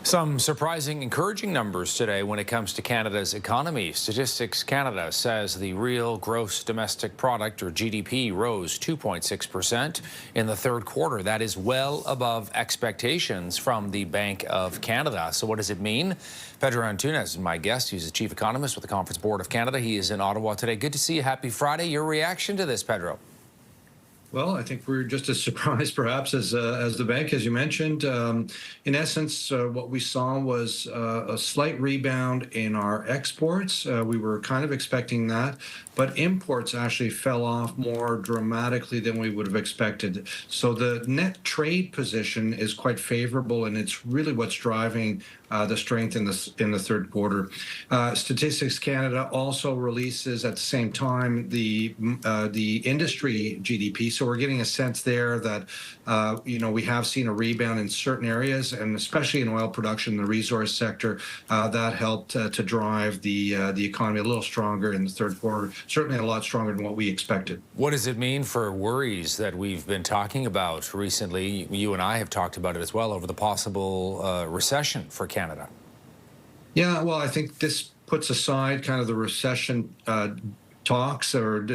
Some surprising, encouraging numbers today when it comes to Canada's economy. Statistics Canada says the real gross domestic product, or GDP, rose 2.6% in the third quarter. That is well above expectations from the Bank of Canada. So what does it mean? Pedro Antunes is my guest. He's the chief economist with the Conference Board of Canada. He is in Ottawa today. Good to see you. Happy Friday. Your reaction to this, Pedro? Well, I think we're just as surprised, perhaps, as the bank, as you mentioned. In essence, what we saw was a slight rebound in our exports. We were kind of expecting that, but imports actually fell off more dramatically than we would have expected. So the net trade position is quite favorable, and it's really what's driving the strength in the third quarter. Statistics Canada also releases at the same time the industry GDP. So we're getting a sense there that we have seen a rebound in certain areas, and especially in oil production, the resource sector, that helped to drive the economy a little stronger in the third quarter. Certainly a lot stronger than what we expected. What does it mean for worries that we've been talking about recently? You and I have talked about it as well, over the possible recession for Canada. Yeah, well, I think this puts aside kind of the recession talks, or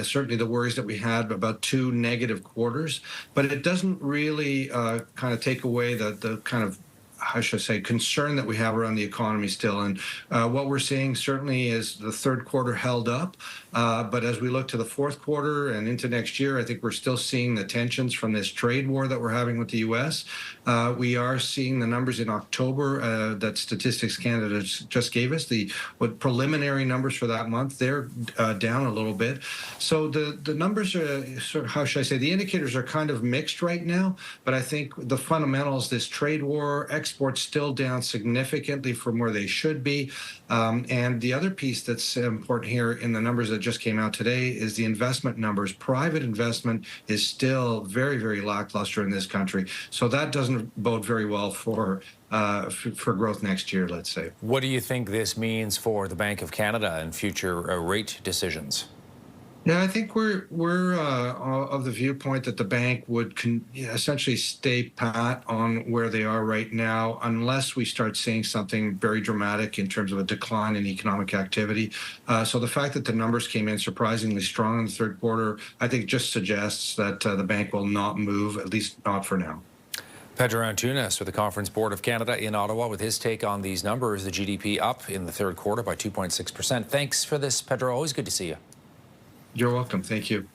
certainly the worries that we had about two negative quarters, but it doesn't really kind of take away the kind of, how should I say, concern that we have around the economy still. And what we're seeing certainly is the third quarter held up. But as we look to the fourth quarter and into next year, I think we're still seeing the tensions from this trade war that we're having with the U.S. We are seeing the numbers in October that Statistics Canada just gave us, what preliminary numbers for that month. They're down a little bit. So the numbers are, sort of, how should I say, the indicators are kind of mixed right now. But I think the fundamentals, this trade war, exports still down significantly from where they should be. And the other piece that's important here in the numbers that just came out today is the investment numbers. Private investment is still very, very lackluster in this country. So that doesn't bode very well for growth next year, let's say. What do you think this means for the Bank of Canada and future rate decisions? Yeah, I think we're of the viewpoint that the bank would essentially stay pat on where they are right now, unless we start seeing something very dramatic in terms of a decline in economic activity. So the fact that the numbers came in surprisingly strong in the third quarter, I think, just suggests that the bank will not move, at least not for now. Pedro Antunes with the Conference Board of Canada in Ottawa with his take on these numbers. The GDP up in the third quarter by 2.6%. Thanks for this, Pedro. Always good to see you. You're welcome. Thank you.